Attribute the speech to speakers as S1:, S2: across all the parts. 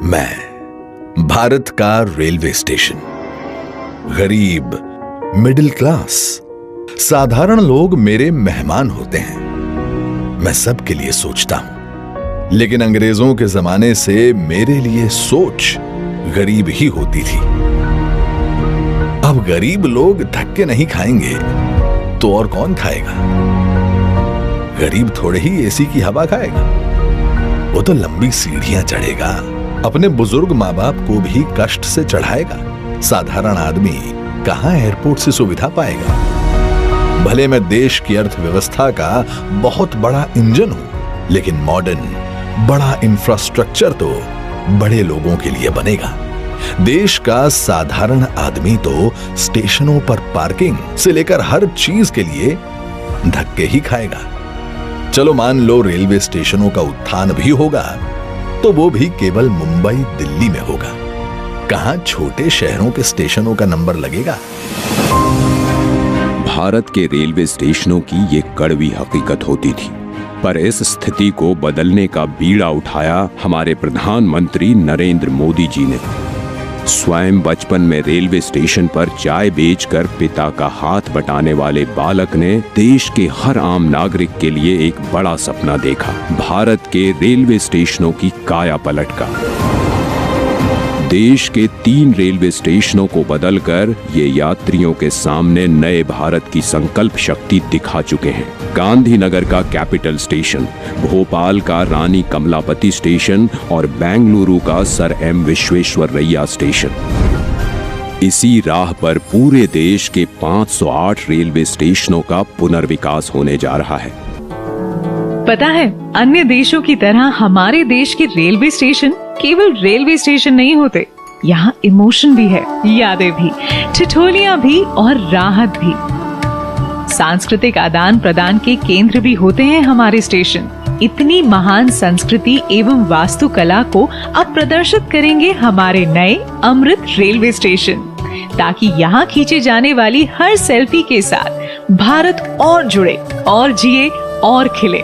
S1: मैं भारत का railway station, गरीब, मिडिल क्लास, साधारण लोग मेरे मेहमान होते हैं। मैं सबके लिए सोचता हूं, लेकिन अंग्रेजों के जमाने से मेरे लिए सोच गरीब ही होती थी। अब गरीब लोग धक्के नहीं खाएंगे तो और कौन खाएगा? गरीब थोड़े ही एसी की हवा खाएगा, वो तो लंबी सीढ़ियां चढ़ेगा, अपने बुजुर्ग माँ बाप को भी कष्ट से चढ़ाएगा। साधारण आदमी कहां एयरपोर्ट से सुविधा पाएगा? भले मैं देश की अर्थव्यवस्था का बहुत बड़ा इंजन हूं, लेकिन मॉडर्न बड़ा इंफ्रास्ट्रक्चर तो बड़े लोगों के लिए बनेगा। देश का साधारण आदमी तो स्टेशनों पर पार्किंग से लेकर हर चीज के लिए धक्के ही खाएगा। चलो मान लो रेलवे स्टेशनों का उत्थान भी होगा, तो वो भी केवल मुंबई दिल्ली में होगा। कहां छोटे शहरों के स्टेशनों का नंबर लगेगा?
S2: भारत के रेलवे स्टेशनों की ये कड़वी हकीकत होती थी, पर इस स्थिति को बदलने का बीड़ा उठाया हमारे प्रधानमंत्री नरेंद्र मोदी जी ने। स्वयं बचपन में रेलवे स्टेशन पर चाय बेचकर पिता का हाथ बटाने वाले बालक ने देश के हर आम नागरिक के लिए एक बड़ा सपना देखा, भारत के रेलवे स्टेशनों की काया पलट का। देश के 3 रेलवे स्टेशनों को बदलकर ये यात्रियों के सामने नए भारत की संकल्प शक्ति दिखा चुके हैं। गांधीनगर का कैपिटल स्टेशन, भोपाल का रानी कमलापति स्टेशन और बेंगलुरु का सर एम विश्वेश्वरैया स्टेशन। इसी राह पर पूरे देश के 508 रेलवे स्टेशनों का पुनर्विकास होने जा रहा है।
S3: पता है, अन्य देशों की तरह हमारे देश के रेलवे स्टेशन केवल रेलवे स्टेशन नहीं होते, यहाँ इमोशन भी है, यादें भी, ठिठोलियां भी और राहत भी। सांस्कृतिक आदान प्रदान के केंद्र भी होते हैं हमारे स्टेशन। इतनी महान संस्कृति एवं वास्तुकला को अब प्रदर्शित करेंगे हमारे नए अमृत रेलवे स्टेशन, ताकि यहाँ खींचे जाने वाली हर सेल्फी के साथ भारत और जुड़े और जिए और खिले।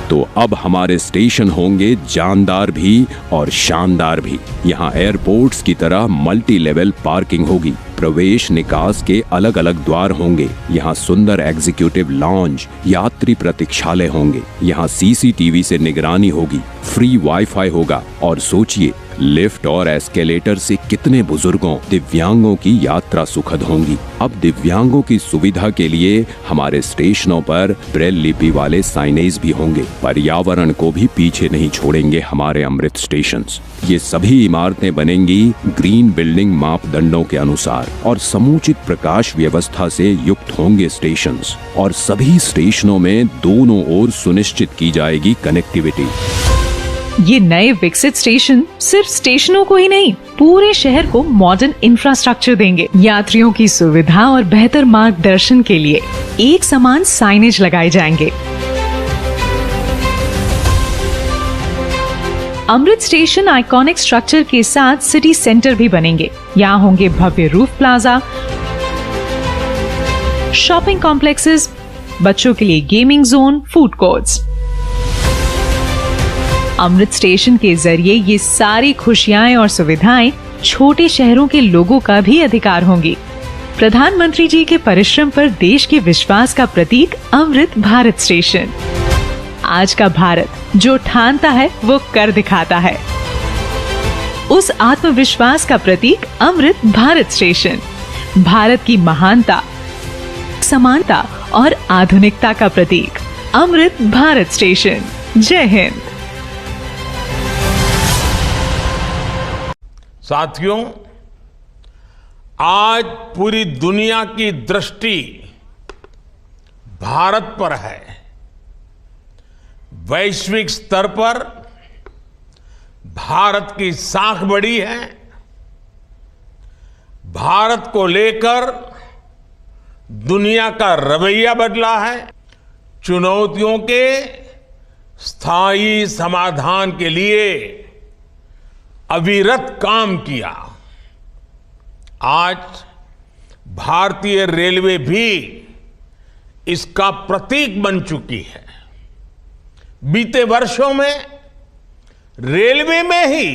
S2: तो अब हमारे स्टेशन होंगे जानदार भी और शानदार भी। यहाँ एयरपोर्ट्स की तरह मल्टी लेवल पार्किंग होगी, प्रवेश निकास के अलग अलग द्वार होंगे, यहाँ सुंदर एग्जीक्यूटिव लॉन्ज, यात्री प्रतीक्षालय होंगे, यहाँ सीसीटीवी से निगरानी होगी, फ्री वाईफाई होगा और सोचिए लिफ्ट और एस्केलेटर से कितने बुजुर्गों, दिव्यांगों की यात्रा सुखद होंगी। अब दिव्यांगों की सुविधा के लिए हमारे स्टेशनों पर ब्रेल लिपि वाले साइनेज भी होंगे। पर्यावरण को भी पीछे नहीं छोड़ेंगे हमारे अमृत स्टेशंस। ये सभी इमारतें बनेंगी ग्रीन बिल्डिंग मापदंडों के अनुसार और समुचित प्रकाश व्यवस्था से युक्त होंगे स्टेशंस, और सभी स्टेशनों में दोनों ओर सुनिश्चित की जाएगी कनेक्टिविटी।
S3: ये नए विकसित स्टेशन सिर्फ स्टेशनों को ही नहीं, पूरे शहर को मॉडर्न इंफ्रास्ट्रक्चर देंगे। यात्रियों की सुविधा और बेहतर मार्गदर्शन के लिए एक समान साइनेज लगाए जाएंगे। अमृत स्टेशन आइकॉनिक स्ट्रक्चर के साथ सिटी सेंटर भी बनेंगे। यहाँ होंगे भव्य रूफ प्लाजा, शॉपिंग कॉम्प्लेक्सेस, बच्चों के लिए गेमिंग जोन, फूड कोर्ट्स। अमृत स्टेशन के जरिए ये सारी खुशियां और सुविधाएं छोटे शहरों के लोगों का भी अधिकार होंगी। प्रधानमंत्री जी के परिश्रम पर देश के विश्वास का प्रतीक अमृत भारत स्टेशन। आज का भारत जो ठानता है वो कर दिखाता है। उस आत्मविश्वास का प्रतीक अमृत भारत स्टेशन, भारत की महानता, समानता और आधुनिकता का प्रतीक अमृत भारत स्टेशन। जय हिंद।
S4: साथियों, आज पूरी दुनिया की दृष्टि भारत पर है। वैश्विक स्तर पर भारत की साख बढ़ी है। भारत को लेकर दुनिया का रवैया बदला है। चुनौतियों के स्थायी समाधान के लिए अविरत काम किया। आज भारतीय रेलवे भी इसका प्रतीक बन चुकी है। बीते वर्षों में रेलवे में ही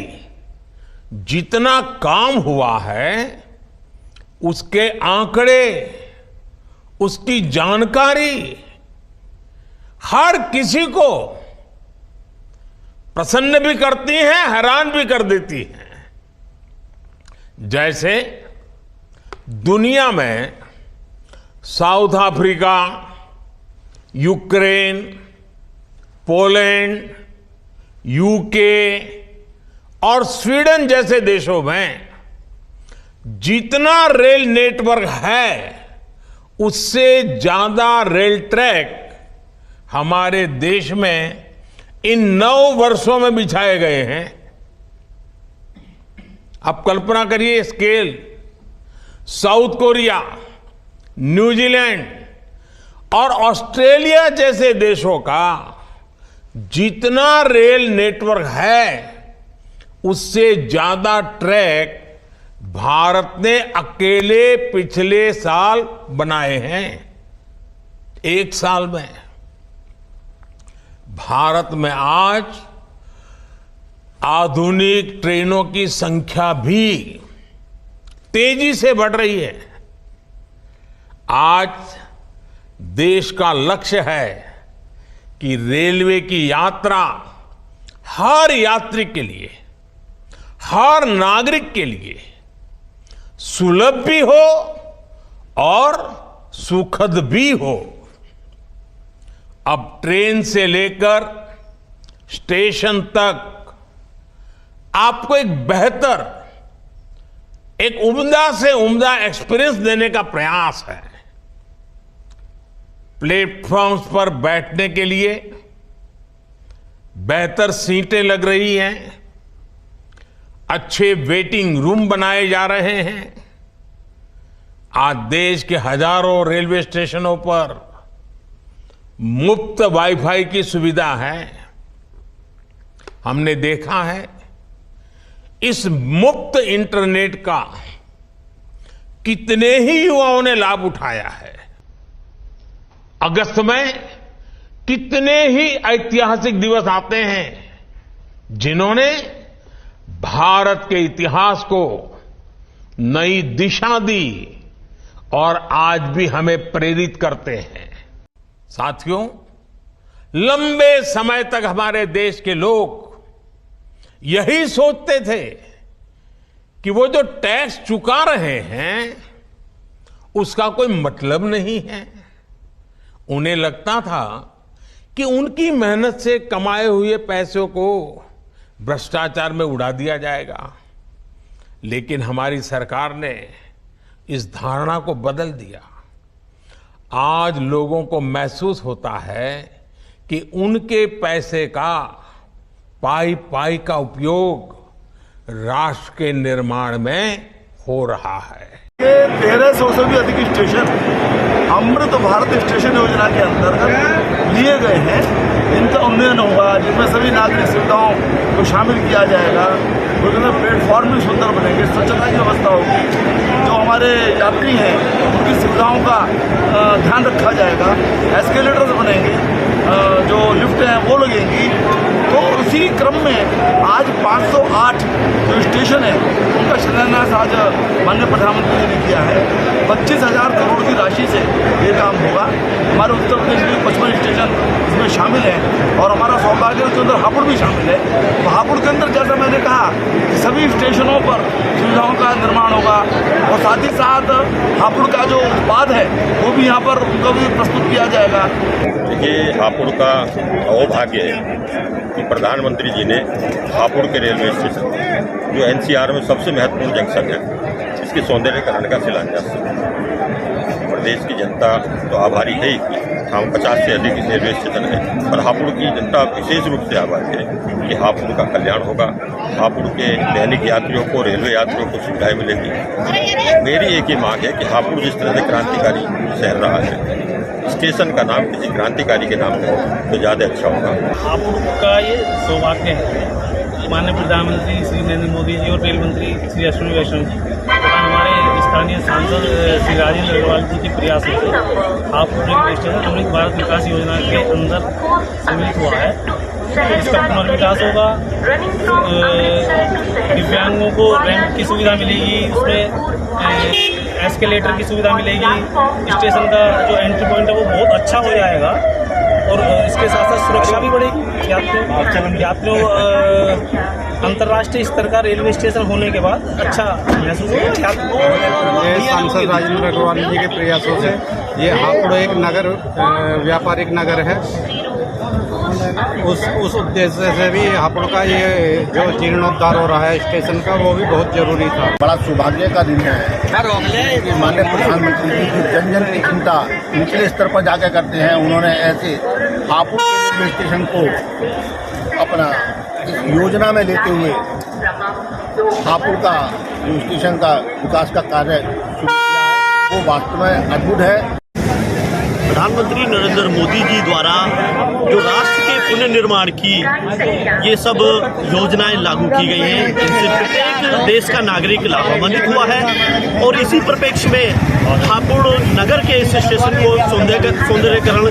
S4: जितना काम हुआ है, उसके आंकड़े, उसकी जानकारी हर किसी को प्रसन्न भी करती है, हैरान भी कर देती है। जैसे दुनिया में south Africa, Ukraine, Poland, UK और स्वीडन जैसे देशों में जितना रेल नेटवर्क है, उससे ज्यादा रेल ट्रैक हमारे देश में इन 9 वर्षों में बिछाए गए हैं। आप कल्पना करिए स्केल। साउथ कोरिया, न्यूजीलैंड और ऑस्ट्रेलिया जैसे देशों का जितना रेल नेटवर्क है, उससे ज्यादा ट्रैक भारत ने अकेले पिछले साल बनाए हैं। एक साल में भारत में आज आधुनिक ट्रेनों की संख्या भी तेजी से बढ़ रही है। आज देश का लक्ष्य है कि रेलवे की यात्रा हर यात्री के लिए, हर नागरिक के लिए सुलभ भी हो और सुखद भी हो। अब ट्रेन से लेकर स्टेशन तक आपको एक बेहतर, एक उम्दा से उम्दा एक्सपीरियंस देने का प्रयास है। प्लेटफॉर्म्स पर बैठने के लिए बेहतर सीटें लग रही हैं, अच्छे वेटिंग रूम बनाए जा रहे हैं। आज देश के हजारों रेलवे स्टेशनों पर मुफ्त वाईफाई की सुविधा है। हमने देखा है इस मुफ्त इंटरनेट का कितने ही युवाओं ने लाभ उठाया है। अगस्त में कितने ही ऐतिहासिक दिवस आते हैं जिन्होंने भारत के इतिहास को नई दिशा दी और आज भी हमें प्रेरित करते हैं। साथियों, लंबे समय तक हमारे देश के लोग यही सोचते थे कि वो जो टैक्स चुका रहे हैं उसका कोई मतलब नहीं है। उन्हें लगता था कि उनकी मेहनत से कमाए हुए पैसों को भ्रष्टाचार में उड़ा दिया जाएगा। लेकिन हमारी सरकार ने इस धारणा को बदल दिया। आज लोगों को महसूस होता है कि उनके पैसे का पाई पाई का उपयोग राष्ट्र के निर्माण में हो रहा है।
S5: 1300 से भी अधिक स्टेशन अमृत भारत स्टेशन योजना के अंतर्गत लिए गए हैं। इनका उन्नयन होगा, जिसमें सभी नागरिक सुविधाओं को शामिल किया जाएगा। उसमें प्लेटफॉर्म भी सुंदर बनेंगे, स्वच्छता की व्यवस्था होगी, जो हमारे यात्री हैं उनकी सुविधाओं का ध्यान रखा जाएगा। एस्केलेटर्स बनेंगे, जो लिफ्ट हैं वो लगेंगी। तो उसी क्रम में आज 508 जो स्टेशन है उनका शिलान्यास आज माननीय प्रधानमंत्री जी ने किया है। 25,000 करोड़ की राशि से ये काम होगा। हमारे उत्तर प्रदेश में 55 स्टेशन इसमें शामिल हैं और हमारा सौभाग्य के अंदर हापुड़ भी शामिल है। तो हापुड़ के अंदर जैसा मैंने कहा कि सभी स्टेशनों पर सुविधाओं का निर्माण होगा और साथ ही साथ हापुड़ का जो उत्पाद है वो भी यहाँ पर उनको भी प्रस्तुत किया जाएगा।
S6: देखिए, हापुड़ का सौभाग्य है कि प्रधानमंत्री जी ने हापुड़ के रेलवे स्टेशन, जो एनसीआर में सबसे महत्वपूर्ण जंक्शन है, इसके सौंदर्यीकरण का शिलान्यास। प्रदेश की जनता तो आभारी है ही, हम 50 से अधिक रेलवे स्टेशन है, पर हापुड़ की जनता विशेष रूप से आभारी है कि हापुड़ का कल्याण होगा। हापुड़ के दैनिक यात्रियों को, रेलवे यात्रियों को सुविधाएं मिलेगी। मेरी एक ही मांग है कि हापुड़ जिस तरह से क्रांतिकारी शहर रहा है, स्टेशन का नाम किसी क्रांतिकारी के नाम पे हो तो ज़्यादा अच्छा होगा।
S7: हापुड़ का ये सौभाग्य है। माननीय प्रधानमंत्री श्री नरेंद्र मोदी जी और रेल मंत्री श्री अश्विनी वैष्णव जी तथा हमारे स्थानीय सांसद श्री राजेंद्र अग्रवाल जी के प्रयास से हापुड़ रेलवे स्टेशन अमृत भारत विकास योजना के अंदर सम्मिलित हुआ है इसका पुनर्विकास होगा, दिव्यांगों को रैंप की सुविधा मिलेगी, उसमें एस्केलेटर की सुविधा मिलेगी, स्टेशन का जो एंट्री पॉइंट है वो बहुत अच्छा हो जाएगा और इसके साथ साथ सुरक्षा भी बढ़ेगी। यात्रियों अंतर्राष्ट्रीय स्तर का रेलवे स्टेशन होने के बाद अच्छा महसूस होगा।
S8: ये सांसद राजेंद्र अग्रवाल जी के प्रयासों से ये हापुड़ एक नगर व्यापारिक नगर है, उस उद्देश्य से भी हापुड़ का ये जो जीर्णोद्धार हो रहा है स्टेशन का वो भी बहुत जरूरी था।
S5: बड़ा सौभाग्य का दिन है कि माननीय प्रधानमंत्री जी की जन जन की चिंता निचले स्तर पर जाकर करते हैं। उन्होंने ऐसे हापुड़ के रेलवे स्टेशन को अपना इस योजना में लेते हुए हापुड़ का जो स्टेशन का विकास का कार्य शुरू किया है वो वास्तव में अद्भुत है।
S9: प्रधानमंत्री नरेंद्र मोदी जी द्वारा जो राष्ट्र के पुनर्निर्माण की ये सब योजनाएं लागू की गई हैं, इनसे प्रत्येक देश का नागरिक लाभान्वित हुआ है और इसी परिप्रेक्ष्य में हापुड़ नगर के इस स्टेशन को सौंदर्यीकरण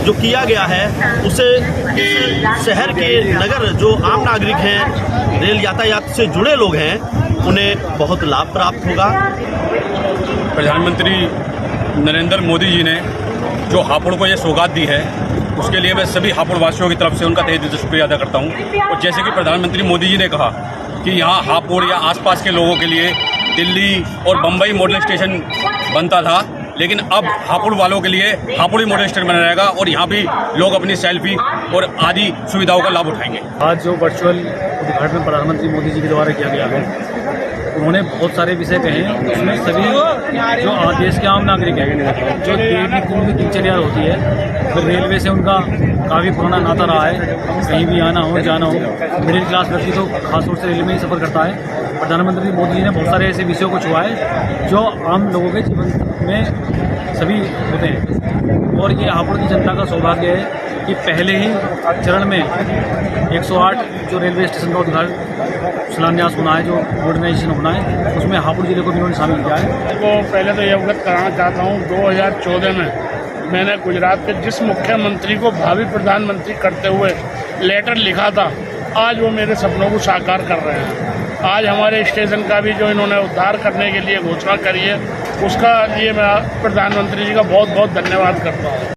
S9: जो किया गया है उसे इस शहर के नगर जो आम नागरिक हैं, रेल यातायात से जुड़े लोग हैं, उन्हें बहुत लाभ प्राप्त होगा।
S10: प्रधानमंत्री नरेंद्र मोदी जी ने जो हापुड़ को ये सौगात दी है उसके लिए मैं सभी हापुड़ वासियों की तरफ से उनका तहे दिल से शुक्रिया अदा करता हूँ। और जैसे कि प्रधानमंत्री मोदी जी ने कहा कि यहाँ हापुड़ या आसपास के लोगों के लिए दिल्ली और बम्बई मॉडल स्टेशन बनता था, लेकिन अब हापुड़ वालों के लिए हापुड़ी मॉडल स्टेशन बना रहेगा और यहाँ भी लोग अपनी सेल्फी और आदि सुविधाओं का लाभ उठाएंगे।
S7: आज जो वर्चुअल उद्घाटन प्रधानमंत्री मोदी जी के द्वारा किया गया है, उन्होंने बहुत सारे विषय कहे हैं, उसमें सभी जो देश के आम नागरिक हैं जो दैनिक दिनचर्या होती है, फिर रेलवे से उनका काफ़ी पुराना नाता रहा है, कहीं भी आना हो जाना हो, मिडिल क्लास व्यक्ति तो खासतौर से रेलवे में ही सफ़र करता है। प्रधानमंत्री मोदी जी ने बहुत सारे ऐसे विषयों को छुआ है जो आम लोगों के जीवन में सभी होते हैं और ये हापुड़ की जनता का सौभाग्य है कि पहले ही चरण में 108 जो रेलवे स्टेशन का उद्घाटन शिलान्यास होना है, जो मॉडर्नाइजेशन होना है, उसमें हापुड़ जिले को भी उन्होंने शामिल किया है।
S11: तो पहले तो ये अवगत कराना चाहता हूँ, 2014 में मैंने गुजरात के जिस मुख्यमंत्री को भावी प्रधानमंत्री करते हुए लेटर लिखा था, आज वो मेरे सपनों को साकार कर रहे हैं। आज हमारे स्टेशन का भी जो इन्होंने उद्धार करने के लिए घोषणा करी है, उसका ये मैं प्रधानमंत्री जी का बहुत बहुत धन्यवाद करता हूँ।